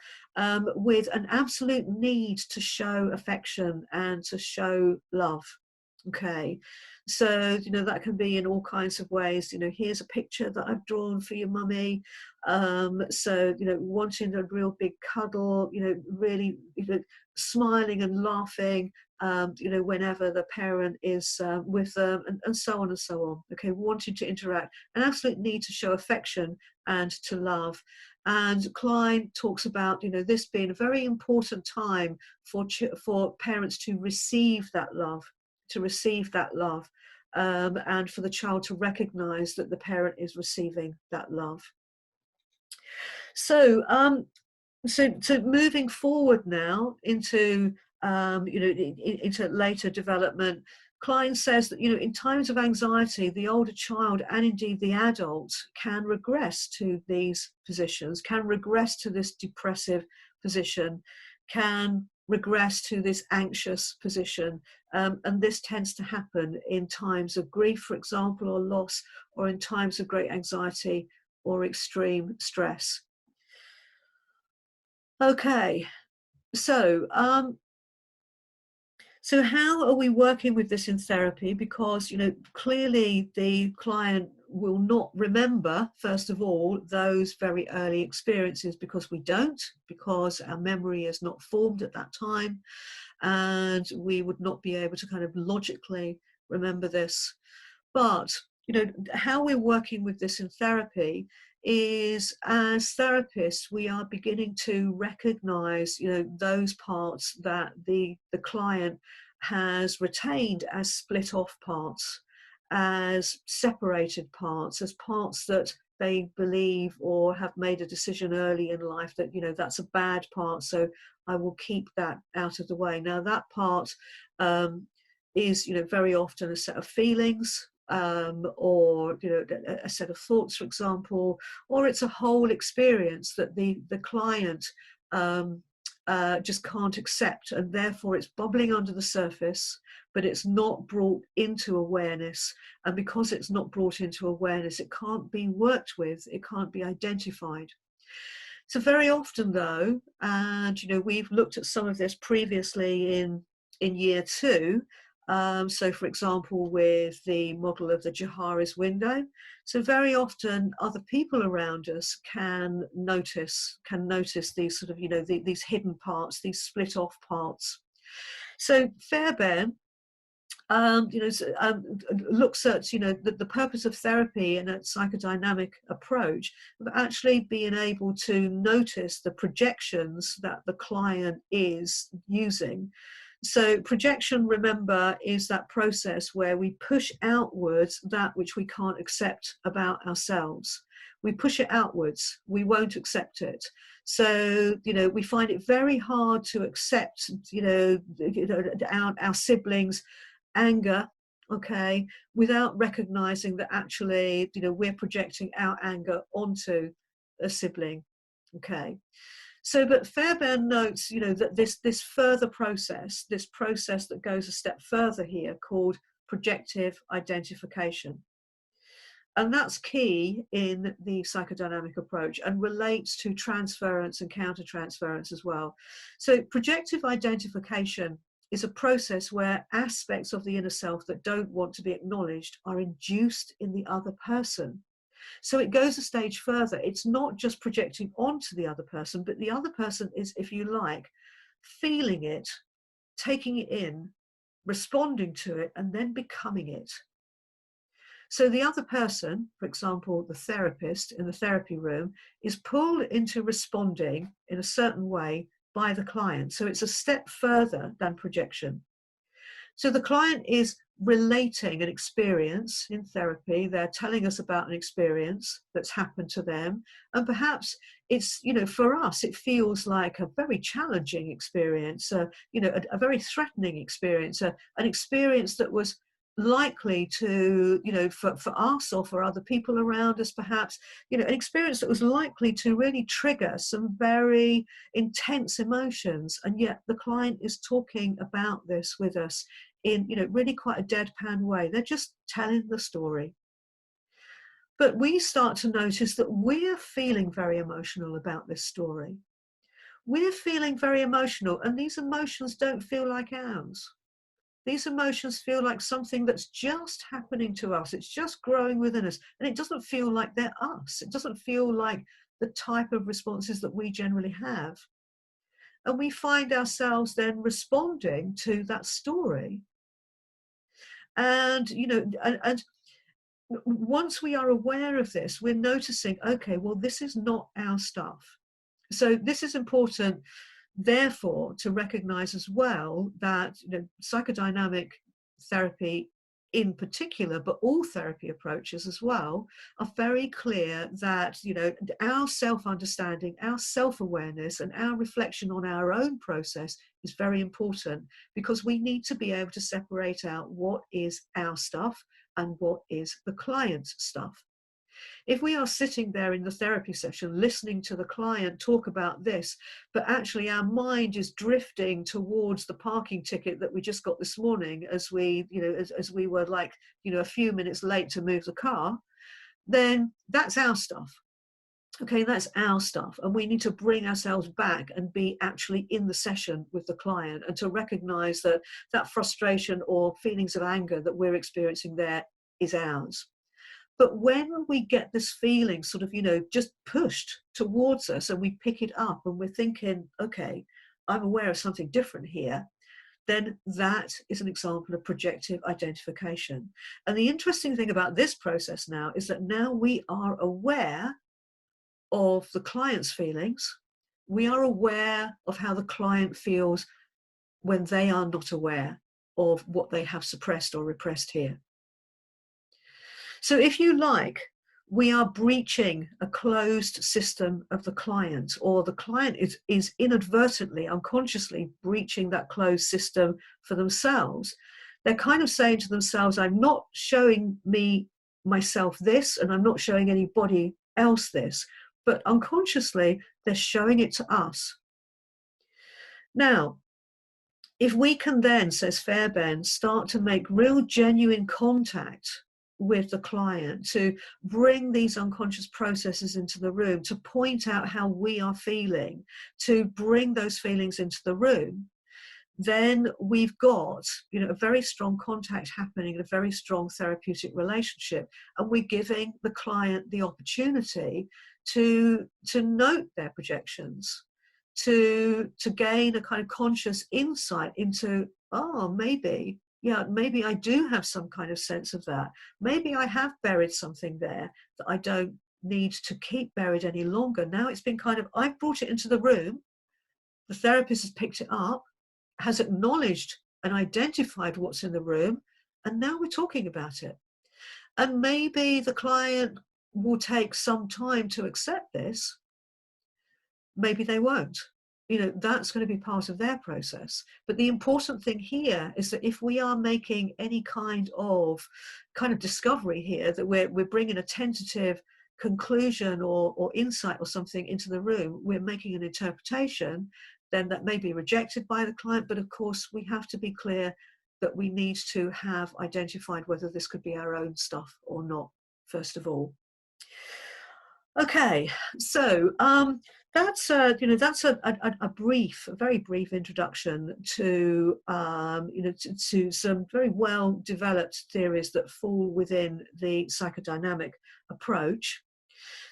with an absolute need to show affection and to show love. Okay, so that can be in all kinds of ways. Here's a picture that I've drawn for your mummy. So wanting a real big cuddle. Really smiling and laughing. Whenever the parent is with them, and so on and so on. Okay, wanting to interact, an absolute need to show affection and to love. And Klein talks about this being a very important time for parents to receive that love, and for the child to recognize that the parent is receiving that love. So moving forward now into into later development, Klein says that in times of anxiety, the older child and indeed the adult can regress to these positions, can regress to this depressive position, can regress to this anxious position, and this tends to happen in times of grief, for example, or loss, or in times of great anxiety or extreme stress. Okay, so so how are we working with this in therapy? Because clearly the client will not remember, first of all, those very early experiences, because we don't, because our memory is not formed at that time, and we would not be able to kind of logically remember this. But how we're working with this in therapy is, as therapists, we are beginning to recognize those parts that the client has retained as split off parts, as separated parts, as parts that they believe or have made a decision early in life that, that's a bad part, so I will keep that out of the way. Now that part is, very often a set of feelings, or a set of thoughts, for example, or it's a whole experience that the client just can't accept, and therefore it's bubbling under the surface, but it's not brought into awareness. And because it's not brought into awareness, it can't be worked with, it can't be identified. So very often though, and we've looked at some of this previously in year 2, so for example with the model of the Johari's window, so very often other people around us can notice these sort of, these hidden parts, these split off parts. So Fairbairn looks at, the purpose of therapy and a psychodynamic approach of actually being able to notice the projections that the client is using. So projection, remember, is that process where we push outwards that which we can't accept about ourselves. We push it outwards, we won't accept it. So, we find it very hard to accept, our siblings' anger, okay, without recognizing that actually, we're projecting our anger onto a sibling, okay. So, but Fairbairn notes, that this further process, this process that goes a step further here, called projective identification. And that's key in the psychodynamic approach and relates to transference and countertransference as well. So projective identification is a process where aspects of the inner self that don't want to be acknowledged are induced in the other person. So it goes a stage further. It's not just projecting onto the other person, but the other person is, if you like, feeling it, taking it in, responding to it, and then becoming it. So the other person, for example, the therapist in the therapy room, is pulled into responding in a certain way by the client. So it's a step further than projection. So the client is relating an experience in therapy. They're telling us about an experience that's happened to them. And perhaps it's, for us, it feels like a very challenging experience, a very threatening experience, an experience that was likely to, for us or for other people around us, perhaps, an experience that was likely to really trigger some very intense emotions. And yet the client is talking about this with us in, really quite a deadpan way. They're just telling the story. But we start to notice that we're feeling very emotional about this story. We're feeling very emotional, and these emotions don't feel like ours. These emotions feel like something that's just happening to us. It's just growing within us. And it doesn't feel like they're us. It doesn't feel like the type of responses that we generally have. And we find ourselves then responding to that story. And, and once we are aware of this, we're noticing, okay, well, this is not our stuff. So this is important, therefore, to recognize as well that psychodynamic therapy in particular, but all therapy approaches as well, are very clear that our self-understanding, our self-awareness, and our reflection on our own process is very important, because we need to be able to separate out what is our stuff and what is the client's stuff. If we are sitting there in the therapy session listening to the client talk about this, but actually our mind is drifting towards the parking ticket that we just got this morning as we, as we were like, a few minutes late to move the car, then that's our stuff. Okay, that's our stuff. And we need to bring ourselves back and be actually in the session with the client, and to recognize that that frustration or feelings of anger that we're experiencing there is ours. But when we get this feeling sort of, just pushed towards us, and we pick it up and we're thinking, okay, I'm aware of something different here, then that is an example of projective identification. And the interesting thing about this process now is that now we are aware of the client's feelings. We are aware of how the client feels when they are not aware of what they have suppressed or repressed here. So if you like, we are breaching a closed system of the client, or the client is inadvertently, unconsciously breaching that closed system for themselves. They're kind of saying to themselves, I'm not showing myself this, and I'm not showing anybody else this, but unconsciously they're showing it to us. Now, if we can then, says Fairbairn, start to make real genuine contact with the client, to bring these unconscious processes into the room, to point out how we are feeling, to bring those feelings into the room, then we've got, you know, a very strong contact happening and a very strong therapeutic relationship, and we're giving the client the opportunity to note their projections, to gain a kind of conscious insight into, oh, maybe, yeah, maybe I do have some kind of sense of that. Maybe I have buried something there that I don't need to keep buried any longer. Now it's been kind of, I've brought it into the room, the therapist has picked it up, has acknowledged and identified what's in the room, and now we're talking about it. And maybe the client will take some time to accept this. Maybe they won't. You know, that's going to be part of their process. But the important thing here is that if we are making any kind of discovery here, that we're bringing a tentative conclusion or insight or something into the room, we're making an interpretation, then that may be rejected by the client. But of course, we have to be clear that we need to have identified whether this could be our own stuff or not, first of all. Okay, so that's a very brief introduction to to some very well developed theories that fall within the psychodynamic approach.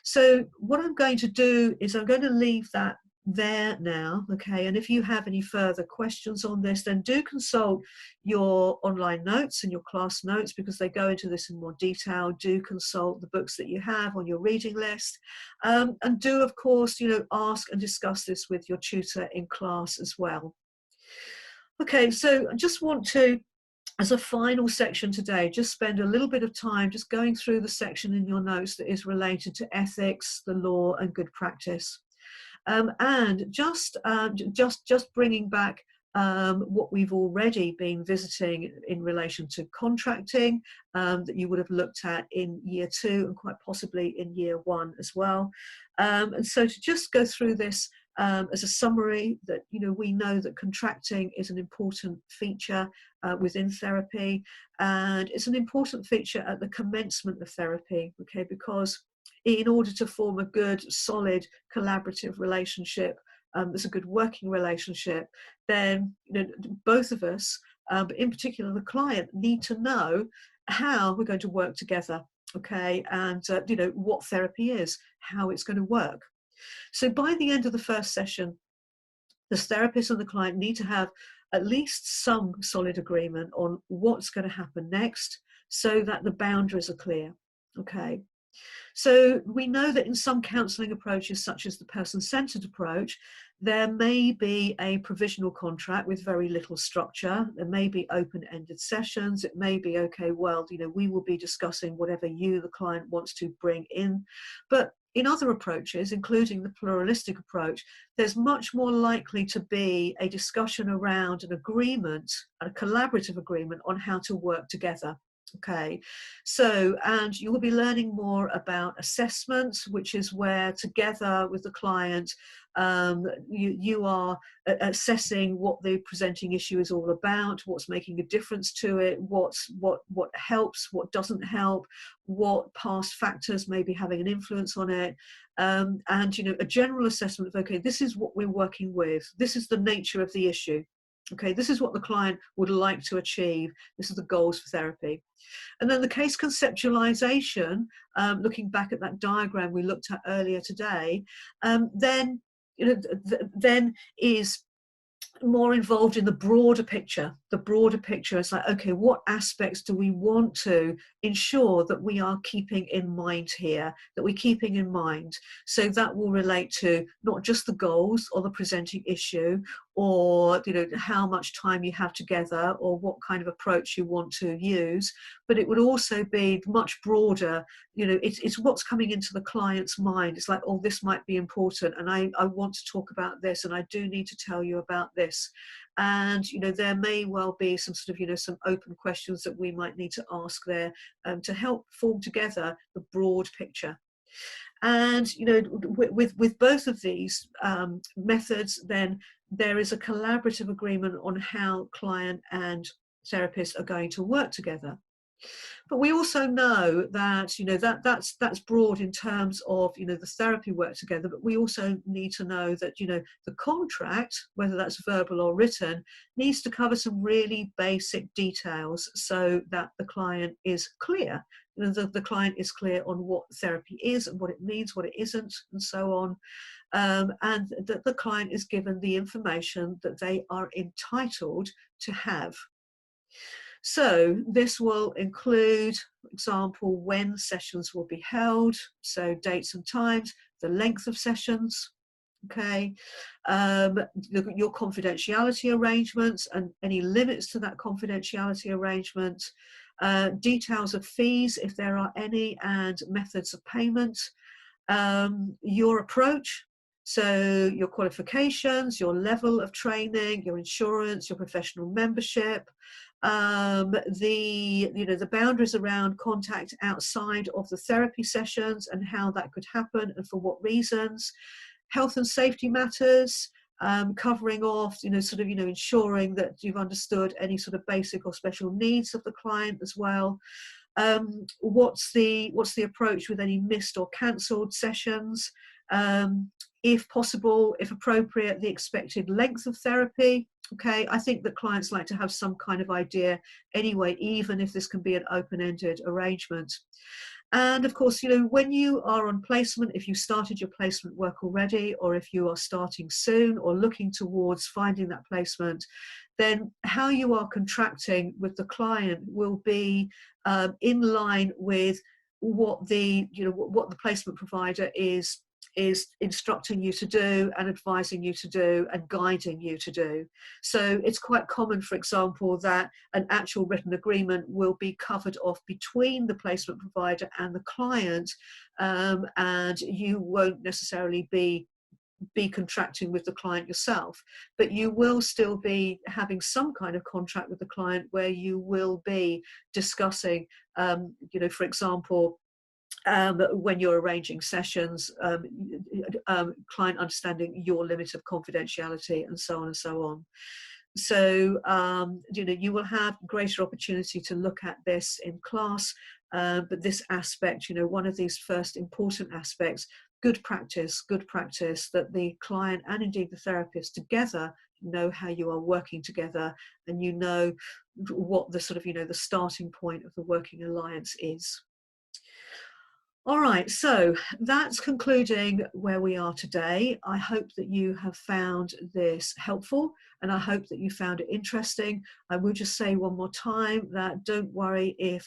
So what I'm going to do is I'm going to leave that there now, okay? And if you have any further questions on this, then do consult your online notes and your class notes, because they go into this in more detail. Do consult the books that you have on your reading list, and do, of course, ask and discuss this with your tutor in class as well. Okay, so I just want to, as a final section today, just spend a little bit of time just going through the section in your notes that is related to ethics, the law, and good practice. And just bringing back what we've already been visiting in relation to contracting, that you would have looked at in year 2 and quite possibly in year 1 as well. And so to just go through this as a summary, that we know that contracting is an important feature within therapy, and it's an important feature at the commencement of therapy, okay, because in order to form a good, solid, collaborative relationship, there's a good working relationship, then both of us, but in particular the client, need to know how we're going to work together, okay, and what therapy is, how it's going to work. So by the end of the first session, the therapist and the client need to have at least some solid agreement on what's going to happen next, so that the boundaries are clear, okay. So we know that in some counselling approaches, such as the person-centred approach, there may be a provisional contract with very little structure. There may be open-ended sessions. It may be, okay, well, we will be discussing whatever you, the client, wants to bring in. But in other approaches, including the pluralistic approach, there's much more likely to be a discussion around an agreement, a collaborative agreement on how to work together. Okay, so, and you will be learning more about assessment, which is where, together with the client, you are assessing what the presenting issue is all about, what's making a difference to it, what helps, what doesn't help, what past factors may be having an influence on it, and a general assessment of, okay, this is what we're working with, this is the nature of the issue. Okay, this is what the client would like to achieve. This is the goals for therapy. And then the case conceptualization, looking back at that diagram we looked at earlier today, then is more involved in the broader picture the broader picture. It's like, okay, what aspects do we want to ensure that we are keeping in mind here, that we're keeping in mind? So that will relate to not just the goals or the presenting issue, or how much time you have together, or what kind of approach you want to use, but it would also be much broader. It's what's coming into the client's mind. It's like, oh, this might be important, and I want to talk about this, and I do need to tell you about this. And there may well be some sort of some open questions that we might need to ask there, to help form together the broad picture. And with both of these methods, then there is a collaborative agreement on how client and therapist are going to work together. But we also know that that's broad in terms of the therapy work together, but we also need to know that the contract, whether that's verbal or written, needs to cover some really basic details so that the client is clear. The client is clear on what therapy is and what it means, what it isn't, and so on. And that the client is given the information that they are entitled to have. So this will include, for example, when sessions will be held, so dates and times, the length of sessions, okay, your confidentiality arrangements and any limits to that confidentiality arrangement, details of fees if there are any, and methods of payment, your approach. So your qualifications, your level of training, your insurance, your professional membership, the boundaries around contact outside of the therapy sessions and how that could happen and for what reasons, health and safety matters, covering off, ensuring that you've understood any sort of basic or special needs of the client as well. What's the approach with any missed or cancelled sessions? If possible, if appropriate, the expected length of therapy. Okay, I think that clients like to have some kind of idea anyway, even if this can be an open-ended arrangement. And of course, when you are on placement, if you started your placement work already, or if you are starting soon or looking towards finding that placement, then how you are contracting with the client will be in line with what the placement provider is instructing you to do and advising you to do and guiding you to do. So it's quite common, for example, that an actual written agreement will be covered off between the placement provider and the client, and you won't necessarily be contracting with the client yourself, but you will still be having some kind of contract with the client where you will be discussing, for example, when you're arranging sessions, client understanding your limit of confidentiality, and so on and so on. So, you will have greater opportunity to look at this in class, but this aspect, one of these first important aspects, good practice that the client and indeed the therapist together know how you are working together, and what the sort of, the starting point of the working alliance is. All right, so that's concluding where we are today. I hope that you have found this helpful, and I hope that you found it interesting. I will just say one more time that don't worry if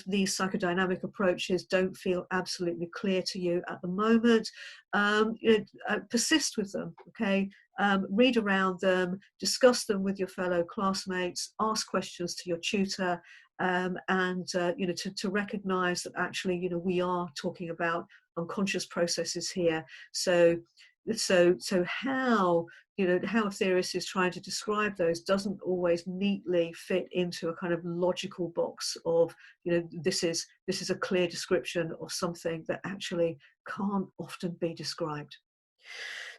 these psychodynamic approaches don't feel absolutely clear to you at the moment. Persist with them, okay? Read around them, discuss them with your fellow classmates, ask questions to your tutor, and to recognize that actually we are talking about unconscious processes here. So how how a theorist is trying to describe those doesn't always neatly fit into a kind of logical box of this is a clear description of something that actually can't often be described.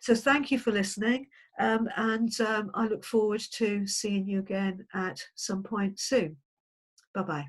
So thank you for listening, and I look forward to seeing you again at some point soon. Bye-bye.